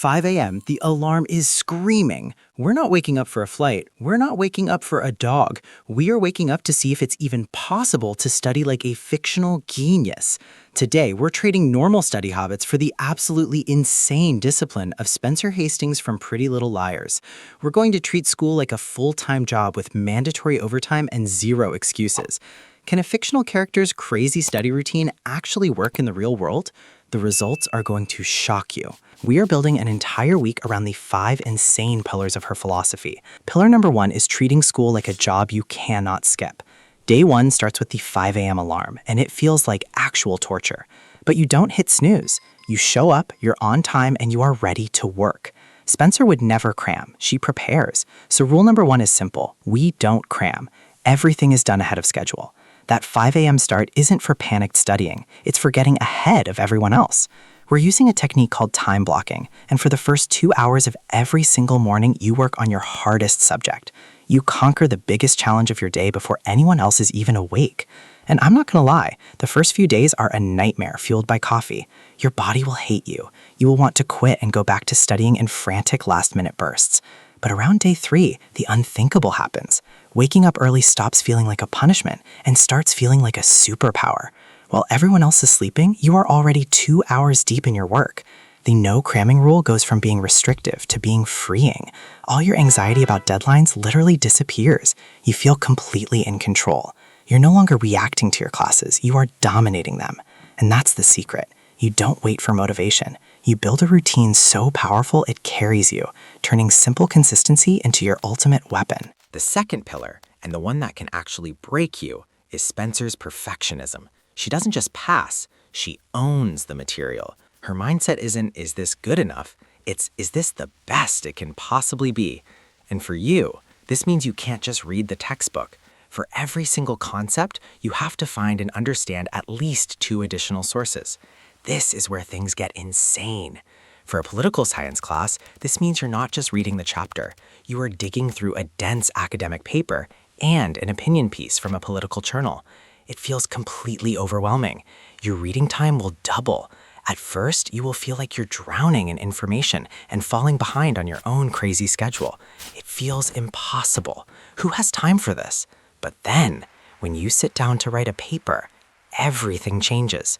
5 a.m., the alarm is screaming. We're not waking up for a flight. We're not waking up for a dog. We are waking up to see if it's even possible to study like a fictional genius. Today, we're trading normal study habits for the absolutely insane discipline of Spencer Hastings from Pretty Little Liars. We're going to treat school like a full-time job with mandatory overtime and zero excuses. Can a fictional character's crazy study routine actually work in the real world? The results are going to shock you. We are building an entire week around the 5 insane pillars of her philosophy. Pillar number 1 is treating school like a job you cannot skip. Day 1 starts with the 5 a.m. alarm, and it feels like actual torture. But you don't hit snooze. You show up, you're on time, and you are ready to work. Spencer would never cram. She prepares. So rule number 1 is simple. We don't cram. Everything is done ahead of schedule. That 5 a.m. start isn't for panicked studying. It's for getting ahead of everyone else. We're using a technique called time blocking, and for the first 2 hours of every single morning, you work on your hardest subject. You conquer the biggest challenge of your day before anyone else is even awake. And I'm not gonna lie, the first few days are a nightmare fueled by coffee. Your body will hate you. You will want to quit and go back to studying in frantic last-minute bursts. But around day 3, the unthinkable happens. Waking up early stops feeling like a punishment and starts feeling like a superpower. While everyone else is sleeping, you are already 2 hours deep in your work. The no cramming rule goes from being restrictive to being freeing. All your anxiety about deadlines literally disappears. You feel completely in control. You're no longer reacting to your classes, you are dominating them. And that's the secret. You don't wait for motivation. You build a routine so powerful it carries you, turning simple consistency into your ultimate weapon. The second pillar, and the one that can actually break you, is Spencer's perfectionism. She doesn't just pass, she owns the material. Her mindset isn't, is this good enough? It's, is this the best it can possibly be? And for you, this means you can't just read the textbook. For every single concept, you have to find and understand at least 2 additional sources. This is where things get insane. For a political science class, this means you're not just reading the chapter. You are digging through a dense academic paper and an opinion piece from a political journal. It feels completely overwhelming. Your reading time will double. At first, you will feel like you're drowning in information and falling behind on your own crazy schedule. It feels impossible. Who has time for this? But then, when you sit down to write a paper, everything changes.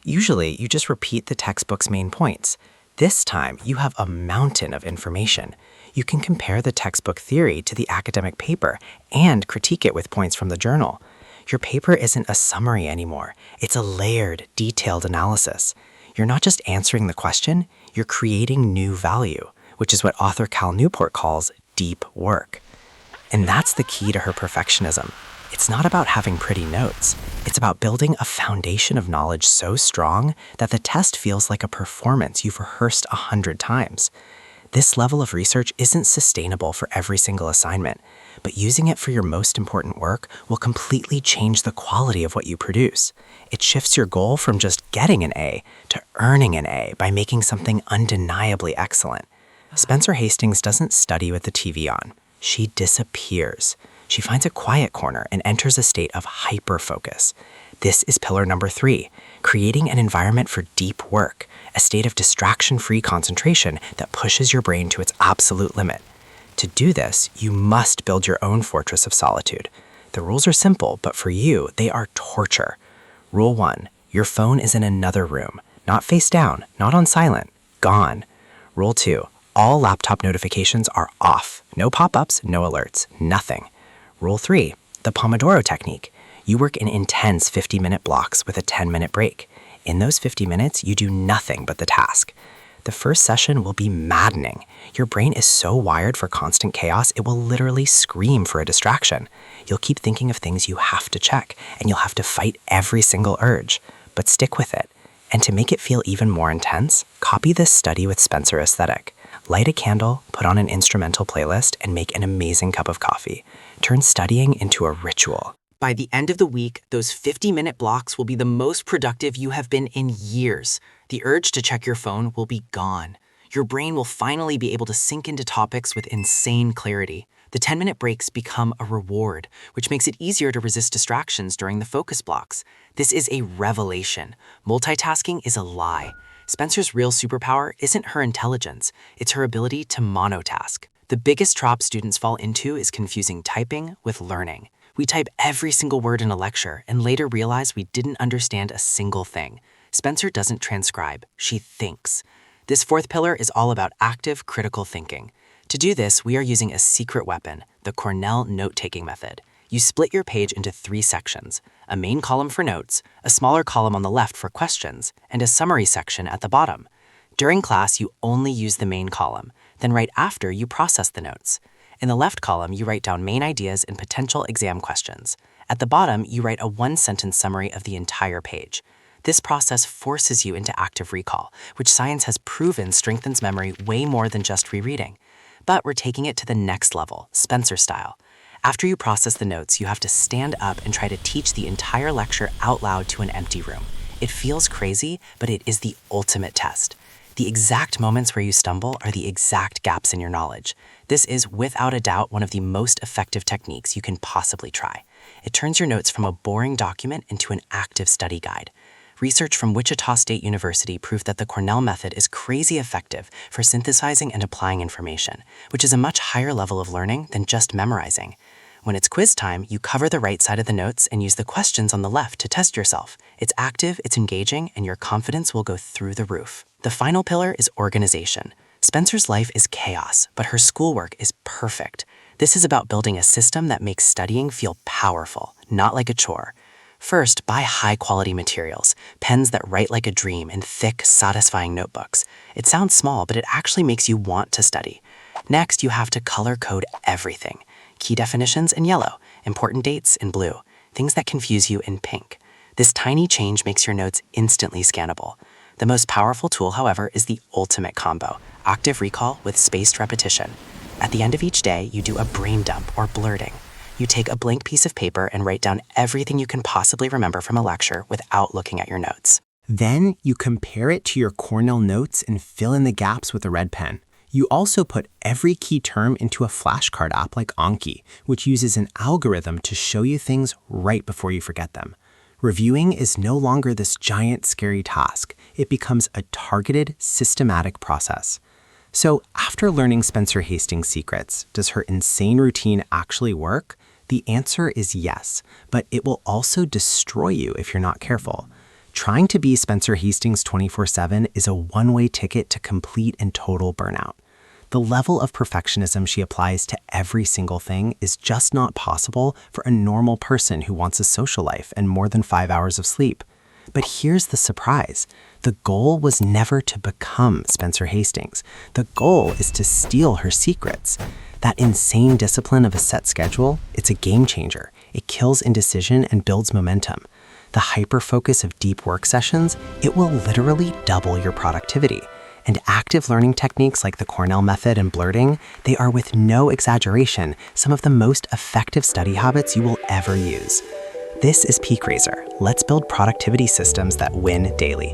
Usually, you just repeat the textbook's main points. This time, you have a mountain of information. You can compare the textbook theory to the academic paper and critique it with points from the journal. Your paper isn't a summary anymore. It's a layered, detailed analysis. You're not just answering the question, you're creating new value, which is what author Cal Newport calls deep work. And that's the key to her perfectionism. It's not about having pretty notes. It's about building a foundation of knowledge so strong that the test feels like a performance you've rehearsed 100 times. This level of research isn't sustainable for every single assignment, but using it for your most important work will completely change the quality of what you produce. It shifts your goal from just getting an A to earning an A by making something undeniably excellent. Spencer Hastings doesn't study with the TV on. She disappears. She finds a quiet corner and enters a state of hyper-focus. This is pillar number 3, creating an environment for deep work, a state of distraction-free concentration that pushes your brain to its absolute limit. To do this, you must build your own fortress of solitude. The rules are simple, but for you, they are torture. Rule 1, your phone is in another room, not face down, not on silent, gone. Rule 2, all laptop notifications are off. No pop-ups, no alerts, nothing. Rule 3, the Pomodoro technique. You work in intense 50-minute blocks with a 10-minute break. In those 50 minutes, you do nothing but the task. The first session will be maddening. Your brain is so wired for constant chaos, it will literally scream for a distraction. You'll keep thinking of things you have to check, and you'll have to fight every single urge. But stick with it. And to make it feel even more intense, copy this Study with Spencer aesthetic. Light a candle, put on an instrumental playlist, and make an amazing cup of coffee. Turn studying into a ritual. By the end of the week, those 50-minute blocks will be the most productive you have been in years. The urge to check your phone will be gone. Your brain will finally be able to sink into topics with insane clarity. The 10-minute breaks become a reward, which makes it easier to resist distractions during the focus blocks. This is a revelation. Multitasking is a lie. Spencer's real superpower isn't her intelligence, it's her ability to monotask. The biggest trap students fall into is confusing typing with learning. We type every single word in a lecture and later realize we didn't understand a single thing. Spencer doesn't transcribe, she thinks. This fourth pillar is all about active critical thinking. To do this, we are using a secret weapon, the Cornell note-taking method. You split your page into 3 sections, a main column for notes, a smaller column on the left for questions, and a summary section at the bottom. During class, you only use the main column, then right after you process the notes. In the left column, you write down main ideas and potential exam questions. At the bottom, you write a 1-sentence summary of the entire page. This process forces you into active recall, which science has proven strengthens memory way more than just rereading. But we're taking it to the next level, Spencer style. After you process the notes, you have to stand up and try to teach the entire lecture out loud to an empty room. It feels crazy, but it is the ultimate test. The exact moments where you stumble are the exact gaps in your knowledge. This is, without a doubt, one of the most effective techniques you can possibly try. It turns your notes from a boring document into an active study guide. Research from Wichita State University proved that the Cornell method is crazy effective for synthesizing and applying information, which is a much higher level of learning than just memorizing. When it's quiz time, you cover the right side of the notes and use the questions on the left to test yourself. It's active, it's engaging, and your confidence will go through the roof. The final pillar is organization. Spencer's life is chaos, but her schoolwork is perfect. This is about building a system that makes studying feel powerful, not like a chore. First, buy high-quality materials, pens that write like a dream, and thick, satisfying notebooks. It sounds small, but it actually makes you want to study. Next, you have to color code everything. Key definitions in yellow, important dates in blue, things that confuse you in pink. This tiny change makes your notes instantly scannable. The most powerful tool, however, is the ultimate combo, active recall with spaced repetition. At the end of each day, you do a brain dump or blurting. You take a blank piece of paper and write down everything you can possibly remember from a lecture without looking at your notes. Then you compare it to your Cornell notes and fill in the gaps with a red pen. You also put every key term into a flashcard app like Anki, which uses an algorithm to show you things right before you forget them. Reviewing is no longer this giant, scary task. It becomes a targeted, systematic process. So after learning Spencer Hastings' secrets, does her insane routine actually work? The answer is yes, but it will also destroy you if you're not careful. Trying to be Spencer Hastings 24/7 is a one-way ticket to complete and total burnout. The level of perfectionism she applies to every single thing is just not possible for a normal person who wants a social life and more than 5 hours of sleep. But here's the surprise. The goal was never to become Spencer Hastings. The goal is to steal her secrets. That insane discipline of a set schedule, it's a game changer. It kills indecision and builds momentum. The hyper-focus of deep work sessions, it will literally double your productivity. And active learning techniques like the Cornell method and blurting, they are with no exaggeration some of the most effective study habits you will ever use. This is Peak Razor. Let's build productivity systems that win daily.